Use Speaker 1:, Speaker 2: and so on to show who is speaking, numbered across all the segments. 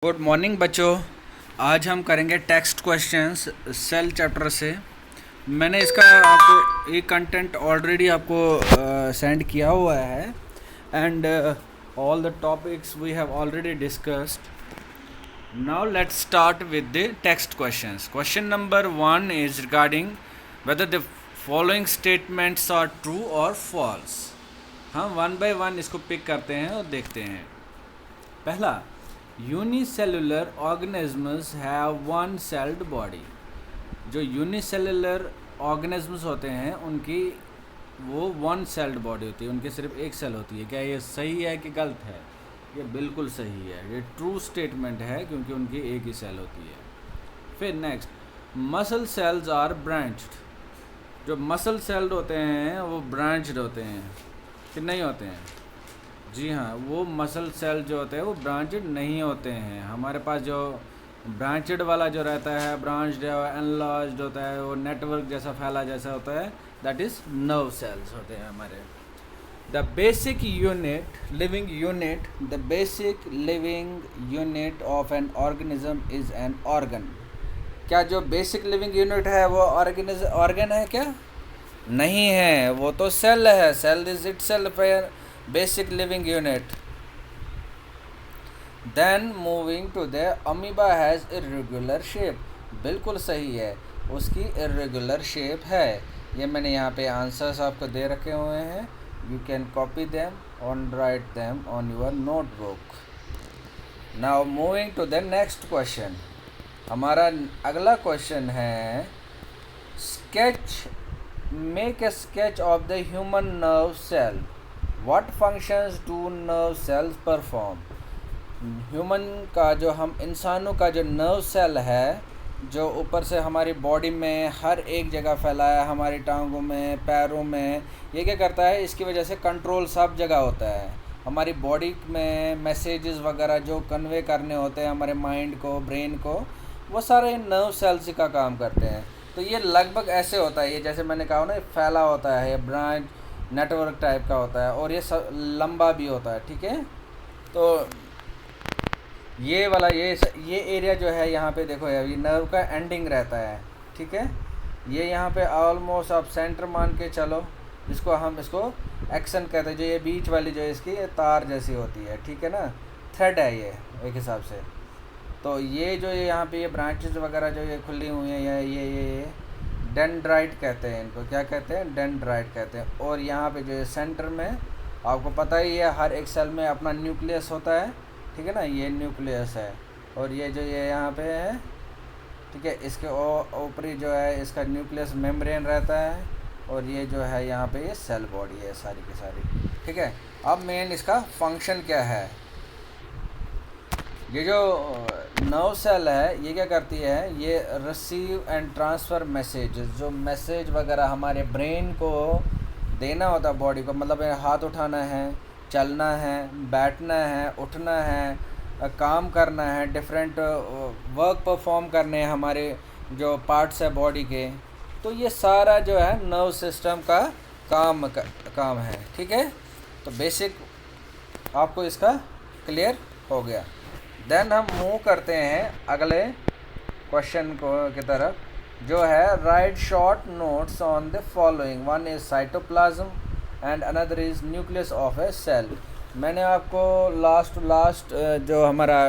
Speaker 1: Good morning बच्चों। आज हम करेंगे टेक्स्ट क्वेश्चंस सेल चैप्टर से। मैंने इसका आपको एक कंटेंट ऑलरेडी आपको सेंड किया हुआ है and all the topics we have already discussed. Now let's start with the text questions. Question number 1 is regarding whether the following statements are true और फॉल्स। हम वन बाय वन इसको pick करते हैं और देखते हैं। पहला, unicellular organisms have one celled body. जो यूनिसेलुलर ऑर्गेनिजम्स होते हैं उनकी वो वन सेल्ड बॉडी होती है, उनकी सिर्फ एक सेल होती है। क्या ये सही है कि गलत है? ये बिल्कुल सही है, ये ट्रू स्टेटमेंट है क्योंकि उनकी एक ही सेल होती है। फिर next, muscle cells are branched. जो मसल सेल्ड होते हैं वो ब्रांच्ड होते हैं कि नहीं होते हैं? जी हाँ, वो मसल सेल जो होते हैं वो ब्रांचड नहीं होते हैं। हमारे पास जो ब्रांचड वाला जो रहता है, ब्रांच्ड या एनलार्ज्ड होता है, वो नेटवर्क जैसा फैला जैसा होता है, दैट इज़ नर्व सेल्स होते हैं हमारे। The basic living unit of an organism is an organ. क्या जो बेसिक लिविंग यूनिट है वो ऑर्गन है क्या? नहीं है, वो तो सेल है। Cell is itself basic living unit. Then moving to the amoeba has irregular shape. बिल्कुल सही है, उसकी irregular shape है। ये मैंने यहाँ पे आंसर्स आपको दे रखे हुए हैं। You can copy them and write them on your notebook. Now moving to the next question. हमारा अगला क्वेश्चन है, make a sketch of the human nerve cell. What functions do nerve cells perform? Human का जो हम इंसानों का जो nerve cell है, जो ऊपर से हमारी बॉडी में हर एक जगह फैला है, हमारी टांगों में, पैरों में, ये क्या करता है? इसकी वजह से कंट्रोल सब जगह होता है। हमारी बॉडी में मैसेजेस वगैरह जो कन्वे करने होते हैं हमारे माइंड को, ब्रेन को, वो सारे नर्व सेल्स का काम करते हैं। तो ये लगभग ऐसे होता है, ये जैसे मैंने कहा ना, फैला होता है, ये ब्रांच नेटवर्क टाइप का होता है और ये लंबा भी होता है। ठीक है, तो ये वाला ये एरिया जो है यहाँ पे देखो यार, ये नर्व का एंडिंग रहता है। ठीक है, ये यहाँ पे ऑलमोस्ट आप सेंटर मान के चलो, इसको हम इसको एक्शन कहते हैं। जो ये बीच वाली जो इसकी ये तार जैसी होती है, ठीक है ना, थ्रेड है ये एक हिसाब से। तो ये जो ये यहाँ पे ये ब्रांचेस वगैरह जो ये खुली हुई हैं, ये डेंड्राइट कहते हैं इनको। क्या कहते हैं? डेंड्राइट कहते हैं। और यहाँ पे जो है सेंटर में आपको पता ही है, हर एक सेल में अपना न्यूक्लियस होता है। ठीक है ना, ये न्यूक्लियस है। और ये जो ये यहाँ पे है, ठीक है, इसके ऊपरी जो है इसका न्यूक्लियस मेम्ब्रेन रहता है। और ये जो है यहाँ पे ये सेल बॉडी है सारी की सारी। ठीक है, अब मेन इसका फंक्शन क्या है? ये जो नर्व सेल है ये क्या करती है? ये रिसीव एंड ट्रांसफ़र मैसेजेस, जो मैसेज वगैरह हमारे ब्रेन को देना होता है बॉडी को, मतलब हाथ उठाना है, चलना है, बैठना है, उठना है, काम करना है, डिफरेंट वर्क परफॉर्म करने हैं हमारे जो पार्ट्स है बॉडी के। तो ये सारा जो है नर्व सिस्टम का काम है। ठीक है, तो बेसिक आपको इसका क्लियर हो गया। देन हम मूव करते हैं अगले क्वेश्चन की तरफ, जो है write short notes on the following. One is cytoplasm and another is nucleus of a cell. मैंने आपको लास्ट जो हमारा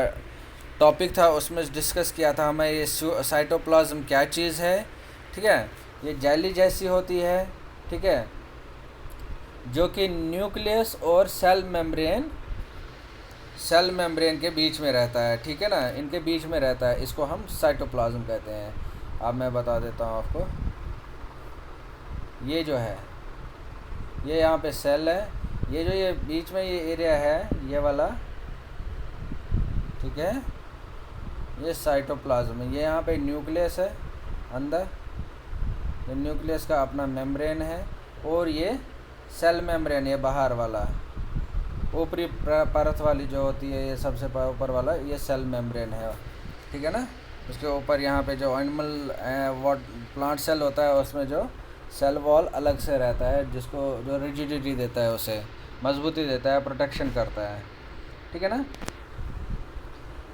Speaker 1: टॉपिक था उसमें डिस्कस किया था, हमें ये साइटोप्लाज्म क्या चीज़ है। ठीक है, ये जेली जैसी होती है, ठीक है, जो कि न्यूक्लियस और सेल मेम्ब्रेन के बीच में रहता है। ठीक है ना, इनके बीच में रहता है, इसको हम साइटोप्लाज्म कहते हैं। अब मैं बता देता हूँ आपको, ये जो है ये यहाँ पे सेल है, ये जो ये बीच में ये एरिया है ये वाला, ठीक है, ये साइटोप्लाज्म है। ये यहाँ पे न्यूक्लियस है अंदर, ये न्यूक्लियस का अपना मेम्ब्रेन है, और ये सेल मेम्ब्रेन, ये बाहर वाला ऊपरी परत वाली जो होती है, ये सबसे ऊपर वाला ये सेल मेम्ब्रेन है। ठीक है ना, उसके ऊपर यहाँ पे जो एनिमल प्लांट सेल होता है उसमें जो सेल वॉल अलग से रहता है, जिसको जो रिजिडिटी देता है, उसे मजबूती देता है, प्रोटेक्शन करता है। ठीक है ना।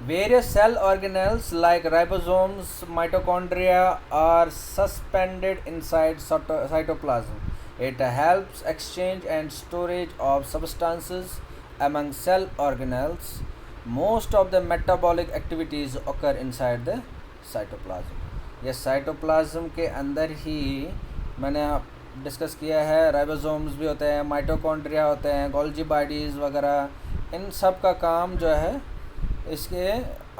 Speaker 1: Various cell organelles like ribosomes, mitochondria are suspended inside cytoplasm. It helps exchange and storage of substances among cell organelles. Most of the metabolic activities occur inside the cytoplasm. ये साइटोप्लाज्म के अंदर ही मैंने discuss किया है, ribosomes भी होते हैं, mitochondria होते हैं, गोल्जी बॉडीज़ वगैरह, इन सब का काम जो है इसके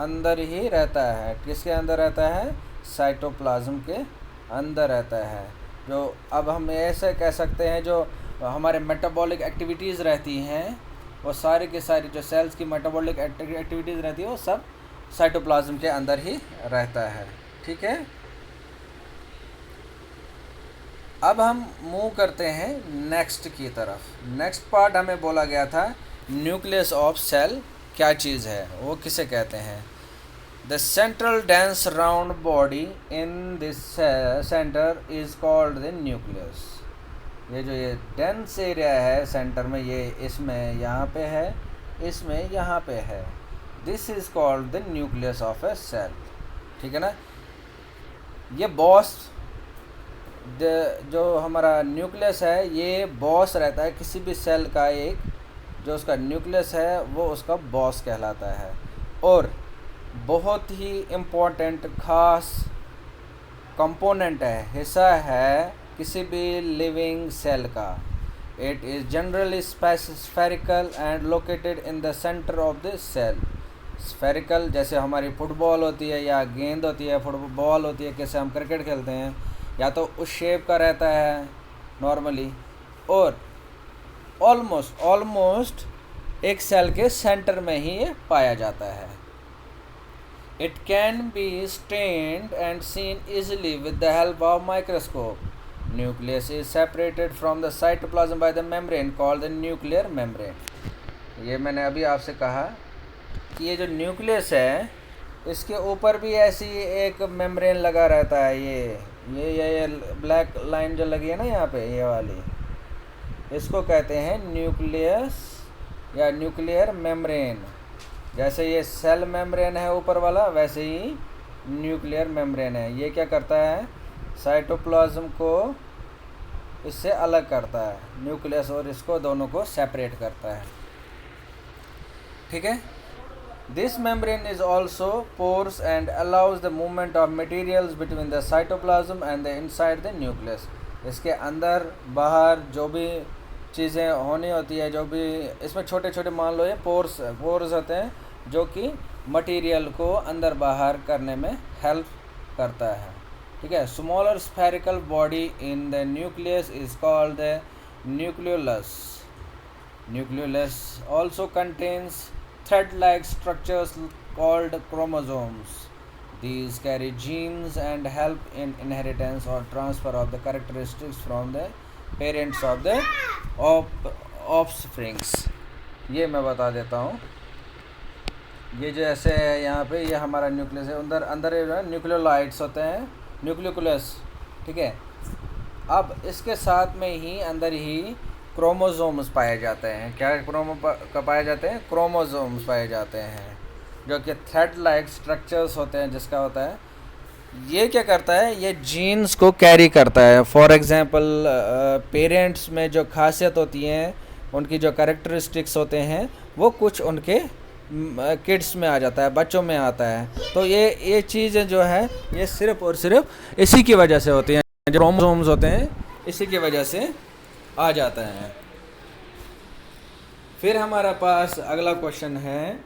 Speaker 1: अंदर ही रहता है। किसके अंदर रहता है? साइटोप्लाज्म के अंदर रहता है। जो अब हम ऐसे कह सकते हैं जो हमारे मेटाबॉलिक एक्टिविटीज़ रहती हैं वो सारी की सारी जो सेल्स की मेटाबॉलिक एक्टिविटीज़ रहती है वो सब साइटोप्लाज्म के अंदर ही रहता है। ठीक है, अब हम मूव करते हैं नेक्स्ट की तरफ। नेक्स्ट पार्ट हमें बोला गया था न्यूक्लियस ऑफ सेल क्या चीज़ है, वो किसे कहते हैं? The central dense round body in this centre is called the nucleus. ये डेंस एरिया है सेंटर में, ये इसमें यहाँ पे है, इसमें यहाँ पे है, this is called the nucleus of a cell. ठीक है ना, ये बॉस जो हमारा न्यूक्लियस है ये बॉस रहता है किसी भी सेल का, एक जो उसका न्यूक्लियस है वो उसका बॉस कहलाता है और बहुत ही इम्पोर्टेंट खास कंपोनेंट है, हिस्सा है किसी भी लिविंग सेल का। It is generally spherical and located in the centre of the cell. Spherical जैसे हमारी फुटबॉल होती है या गेंद होती है, फुटबॉल होती है, कैसे हम क्रिकेट खेलते हैं, या तो उस शेप का रहता है नॉर्मली, और ऑलमोस्ट एक सेल के सेंटर में ही ये पाया जाता है। It can be stained and seen easily with the help of microscope. Nucleus is separated from the cytoplasm by the membrane called the nuclear membrane. ये मैंने अभी आपसे कहा कि ये जो न्यूक्लियस है इसके ऊपर भी ऐसी एक मेम्ब्रेन लगा रहता है। ये ब्लैक लाइन जो लगी है ना यहाँ पे, ये वाली, इसको कहते हैं न्यूक्लियस या न्यूक्लियर मेम्ब्रेन। जैसे ये सेल मेम्ब्रेन है ऊपर वाला, वैसे ही न्यूक्लियर मेम्ब्रेन है। ये क्या करता है? साइटोप्लाज्म को इससे अलग करता है, न्यूक्लियस और इसको दोनों को सेपरेट करता है। ठीक है, This membrane is also porous and allows the movement of materials between the cytoplasm and the inside the nucleus. इसके अंदर बाहर जो भी चीज़ें होनी होती है, जो भी इसमें छोटे छोटे मान लो ये पोर्स होते हैं जो कि मटेरियल को अंदर बाहर करने में हेल्प करता है। ठीक है, smaller spherical body in the nucleus is called the nucleolus. Nucleolus also contains thread-like structures called chromosomes. These carry genes and help in inheritance or transfer of the characteristics from the parents of the offsprings. ये मैं बता देता हूँ, ये जो ऐसे है यहाँ पे, ये हमारा न्यूक्लियस है, अंदर न्यूक्लियोलाइट्स होते हैं, न्यूक्लियोकुलस। ठीक है, अब इसके साथ में ही अंदर ही क्रोमोसोम्स पाए जाते हैं। क्या पाए जाते हैं? क्रोमोसोम्स पाए जाते हैं जो कि थ्रेड लाइक स्ट्रक्चर्स होते हैं जिसका होता है। ये क्या करता है? ये जीन्स को कैरी करता है। फॉर एग्जांपल पेरेंट्स में जो खासियत होती हैं, उनकी जो कैरेक्टरिस्टिक्स होते हैं, वो कुछ उनके किड्स में आ जाता है, बच्चों में आता है। तो ये चीज़ें जो है ये सिर्फ़ और सिर्फ इसी की वजह से होती हैं, जो क्रोमोसोम्स होते हैं इसी की वजह से आ जाता है। फिर हमारे पास अगला क्वेश्चन है,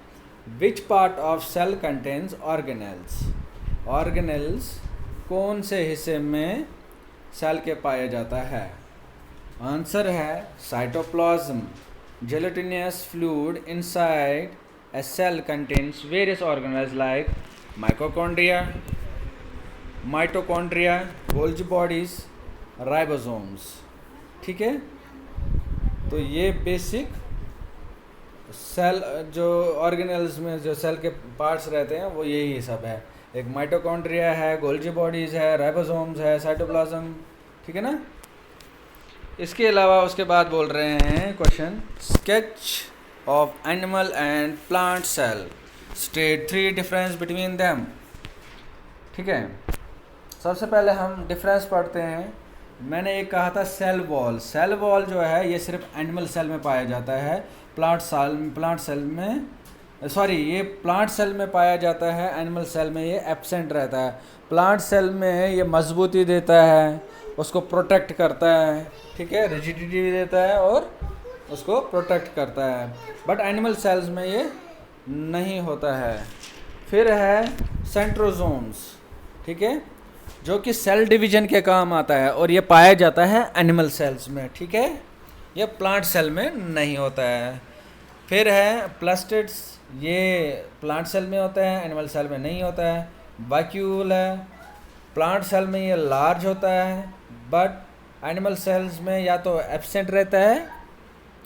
Speaker 1: which part of cell contains organelles. Organelles कौन से हिस्से में सेल के पाया जाता है? आंसर है cytoplasm. Gelatinous fluid inside a cell contains various organelles like mitochondria, Golgi bodies, ribosomes. ठीक है, तो ये बेसिक सेल जो ऑर्गेनेल्स में जो सेल के पार्ट्स रहते हैं वो यही सब है। एक माइटोकॉन्ड्रिया है, गोल्जी बॉडीज़ है, राइबोसोम्स है, साइटोप्लाज्म। ठीक है ना, इसके अलावा उसके बाद बोल रहे हैं question, sketch of animal and plant cell. State 3 difference between them. ठीक है, सबसे पहले हम डिफरेंस पढ़ते हैं। मैंने एक कहा था सेल वॉल। सेल वॉल जो है ये सिर्फ एनिमल सेल में पाया जाता है, प्लांट सेल में ये प्लांट सेल में पाया जाता है, एनिमल सेल में ये एब्सेंट रहता है। प्लांट सेल में ये मजबूती देता है, उसको प्रोटेक्ट करता है, ठीक है, रिजिडिटी भी देता है और उसको प्रोटेक्ट करता है, बट एनिमल सेल्स में ये नहीं होता है। फिर है सेंट्रोजोम्स, ठीक है, जो कि सेल डिवीजन के काम आता है और ये पाया जाता है एनिमल सेल्स में, ठीक है, ये प्लांट सेल में नहीं होता है। फिर है प्लास्टिड्स, ये प्लांट सेल में होता है, एनिमल सेल में नहीं होता है। वैक्यूल है, प्लांट सेल में ये लार्ज होता है, बट एनिमल सेल्स में या तो एब्सेंट रहता है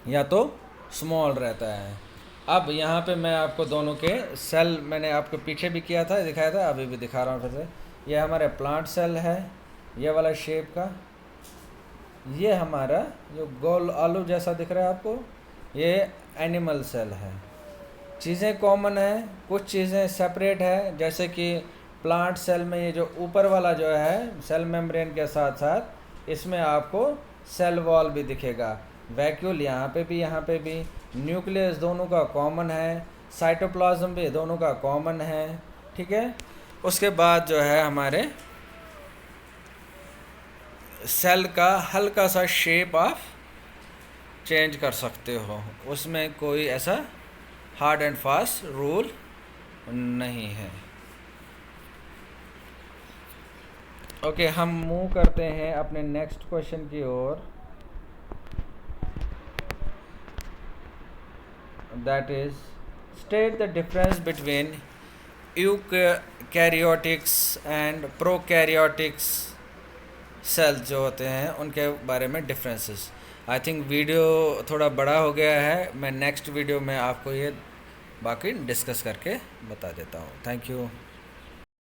Speaker 1: या तो स्मॉल रहता है। अब यहाँ पे मैं आपको दोनों के सेल, मैंने आपको पीछे भी किया था, दिखाया था, अभी भी दिखा रहा हूँ फिर से। ये हमारे प्लांट सेल है, ये वाला शेप का, ये हमारा जो गोल आलू जैसा दिख रहा है आपको, ये एनिमल सेल है। चीज़ें कॉमन है, कुछ चीज़ें सेपरेट है, जैसे कि प्लांट सेल में ये जो ऊपर वाला जो है सेल मेम्ब्रेन के साथ साथ इसमें आपको सेल वॉल भी दिखेगा। वैक्यूल यहाँ पे भी, न्यूक्लियस दोनों का कॉमन है, साइटोप्लाज्म भी दोनों का कॉमन है, ठीक है। उसके बाद जो है हमारे सेल का हल्का सा शेप आप चेंज कर सकते हो, उसमें कोई ऐसा हार्ड एंड फास्ट रूल नहीं है। ओके, हम मूव करते हैं अपने नेक्स्ट क्वेश्चन की ओर, that is state the difference between eukaryotics and prokaryotics cells जो होते हैं उनके बारे में डिफरेंसेस। आई थिंक वीडियो थोड़ा बड़ा हो गया है, मैं नेक्स्ट वीडियो में आपको ये बाकी डिस्कस करके बता देता हूँ। Thank you.